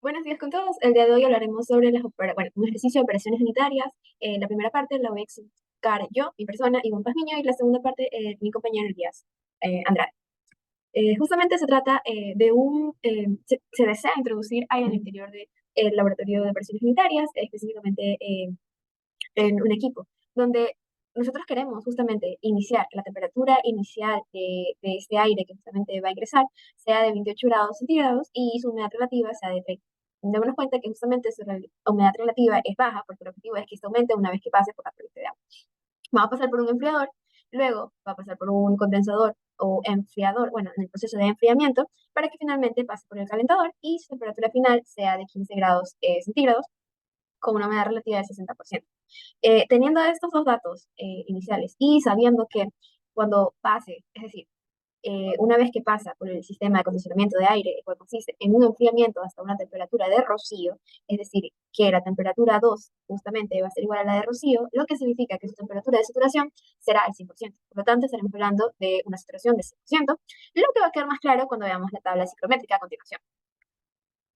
Buenos días con todos. El día de hoy hablaremos sobre un ejercicio de operaciones sanitarias. La primera parte la voy a explicar yo, mi persona, Iván Pazmiño, y la segunda parte mi compañero Elías Andrade. Justamente se trata se desea introducir aire en el interior del laboratorio de operaciones sanitarias, específicamente en un equipo, donde nosotros queremos justamente iniciar que la temperatura inicial de este aire que justamente va a ingresar sea de 28 grados centígrados y su humedad relativa sea de 30. Démonos cuenta que justamente humedad relativa es baja porque el objetivo es que esto aumente una vez que pase por la corriente de agua. Va a pasar por un enfriador, luego va a pasar por un condensador o enfriador, bueno, en el proceso de enfriamiento, para que finalmente pase por el calentador y su temperatura final sea de 15 grados centígrados con una humedad relativa del 60%. Teniendo estos dos datos iniciales y sabiendo que cuando pase, es decir, una vez que pasa por el sistema de acondicionamiento de aire, el cual consiste en un enfriamiento hasta una temperatura de rocío, es decir, que la temperatura 2 justamente va a ser igual a la de rocío, lo que significa que su temperatura de saturación será el 100%. Por lo tanto, estaremos hablando de una saturación de 100%, lo que va a quedar más claro cuando veamos la tabla ciclométrica a continuación.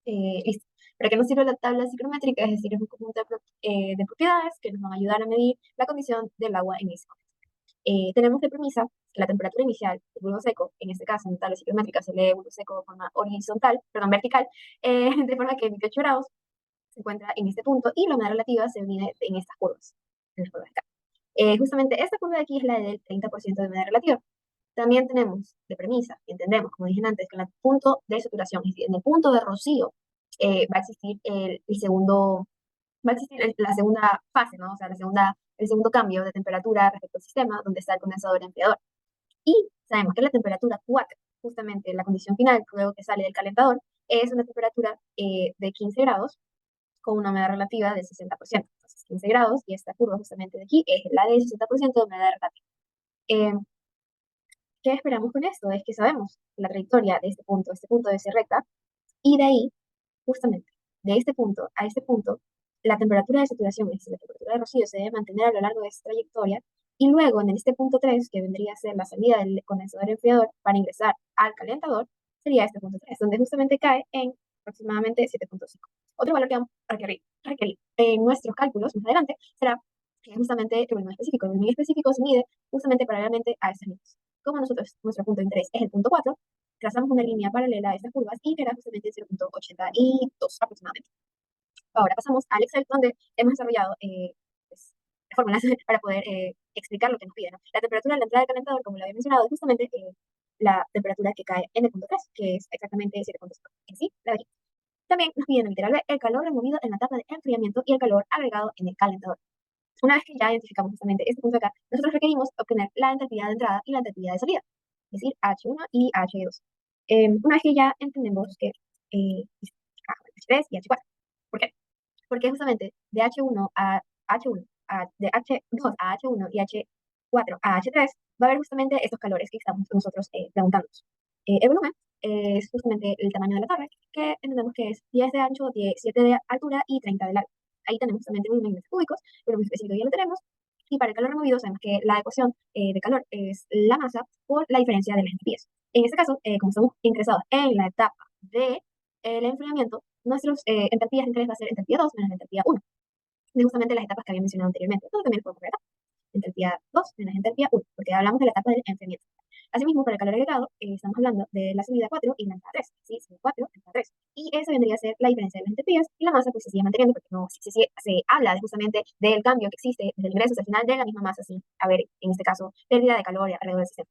Listo. ¿Para qué nos sirve la tabla ciclométrica? Es decir, es un conjunto de propiedades que nos van a ayudar a medir la condición del agua en ese momento. Tenemos de premisa la temperatura inicial del bulbo seco, en este caso en la tabla ciclométrica se lee bulbo seco de forma horizontal, perdón, vertical, de forma que 28 grados se encuentra en este punto y la humedad relativa se mide en estas curvas, en las curvas de acá. Justamente esta curva de aquí es la del 30% de humedad relativa. También tenemos de premisa, y entendemos, como dije antes, que en el punto de saturación, es decir, en el punto de rocío, va a existir va a existir la segunda fase, ¿no? O sea, el segundo cambio de temperatura respecto al sistema, donde está el condensador y enfriador. Y sabemos que la temperatura 4, justamente la condición final, luego que sale del calentador, es una temperatura de 15 grados con una humedad relativa del 60%. Entonces, 15 grados, y esta curva justamente de aquí es la del 60% de humedad relativa. Eh, ¿Qué esperamos con esto? Es que sabemos la trayectoria de este punto debe ser recta, y de ahí, justamente, de este punto a este punto, la temperatura de saturación, es decir, la temperatura de rocío, se debe mantener a lo largo de esta trayectoria, y luego en este punto 3 que vendría a ser la salida del condensador enfriador para ingresar al calentador, sería este punto 3 donde justamente cae en aproximadamente 7,5. Otro valor que vamos a requerir en nuestros cálculos más adelante será justamente el volumen específico. El volumen específico se mide justamente paralelamente a estos líneas. Como nuestro punto de interés es el punto 4, trazamos una línea paralela a estas curvas y quedará justamente en 0,82 aproximadamente. Ahora pasamos al Excel, donde hemos desarrollado pues, fórmulas para poder explicar lo que nos pide, ¿no? La temperatura de la entrada del calentador, como lo había mencionado, es justamente la temperatura que cae en el punto 3, que es exactamente 7,5. En sí, la de aquí. También nos piden literal el calor removido en la etapa de enfriamiento y el calor agregado en el calentador. Una vez que ya identificamos justamente este punto de acá, nosotros requerimos obtener la entalpía de entrada y la entalpía de salida, es decir, H1 y H2. Una vez que ya entendemos que H3 y H4. ¿Por qué? Porque justamente de H1 a H1, de H2 a H1 y H4 a H3, va a haber justamente estos calores que estamos nosotros preguntándonos. El volumen es justamente el tamaño de la torre, que entendemos que es 10 de ancho, 7 de altura y 30 de largo. Ahí tenemos justamente el volumen en metros cúbicos, el volumen específico ya lo tenemos. Y para el calor removido sabemos que la ecuación de calor es la masa por la diferencia de las entropías. En este caso, como estamos interesados en la etapa de el enfriamiento, nuestros entropías interés va a ser entropía 2 menos entropía 1, de justamente las etapas que había mencionado anteriormente. Esto también lo podemos ver acá. Entropía 2 menos entropía 1, porque hablamos de la etapa del enfriamiento. Asimismo, para el calor agregado, estamos hablando de la salida 4 y la entrada 3, ¿sí? Salida 4, entrada 3. Y eso vendría a ser la diferencia de las entropías, y la masa pues se sigue manteniendo, porque no se habla justamente del cambio que existe desde el ingreso hasta el final de la misma masa, sin haber, en este caso, pérdida de calor alrededor del sistema.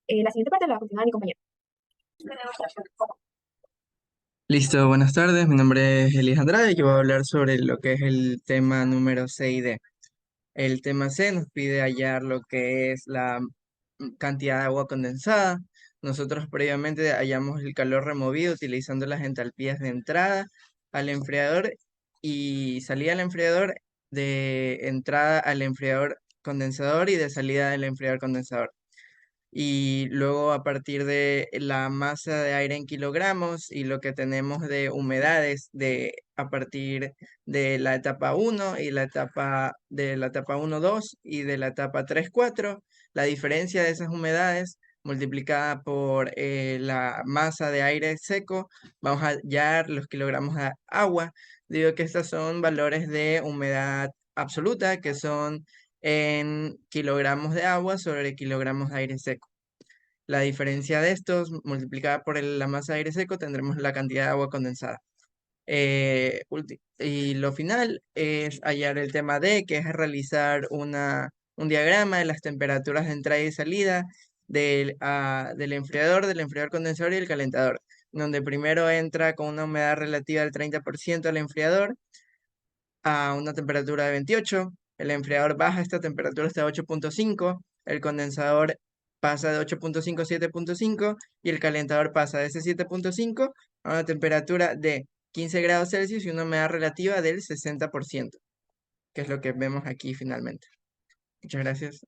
La siguiente parte la va a continuar mi compañero. Listo, buenas tardes. Mi nombre es Elías Andrade y yo voy a hablar sobre lo que es el tema número 6D. El tema C nos pide hallar lo que es la cantidad de agua condensada. Nosotros previamente hallamos el calor removido utilizando las entalpías de entrada al enfriador y salida al enfriador, de entrada al enfriador condensador y de salida del enfriador condensador. Y luego a partir de la masa de aire en kilogramos y lo que tenemos de humedades a partir de la etapa 1 y la etapa 1 2 y de la etapa 3 4, la diferencia de esas humedades multiplicada por la masa de aire seco, vamos a hallar los kilogramos de agua. Digo que estos son valores de humedad absoluta, que son en kilogramos de agua sobre kilogramos de aire seco. La diferencia de estos, multiplicada por la masa de aire seco, tendremos la cantidad de agua condensada. Y lo final es hallar el tema D, que es realizar un diagrama de las temperaturas de entrada y salida del del enfriador condensador y el calentador, donde primero entra con una humedad relativa del 30% al enfriador a una temperatura de 28. El enfriador baja esta temperatura hasta 8.5. El condensador pasa de 8.5 a 7.5 y el calentador pasa de ese 7.5 a una temperatura de 15 grados Celsius y una humedad relativa del 60%, que es lo que vemos aquí finalmente. Muchas gracias.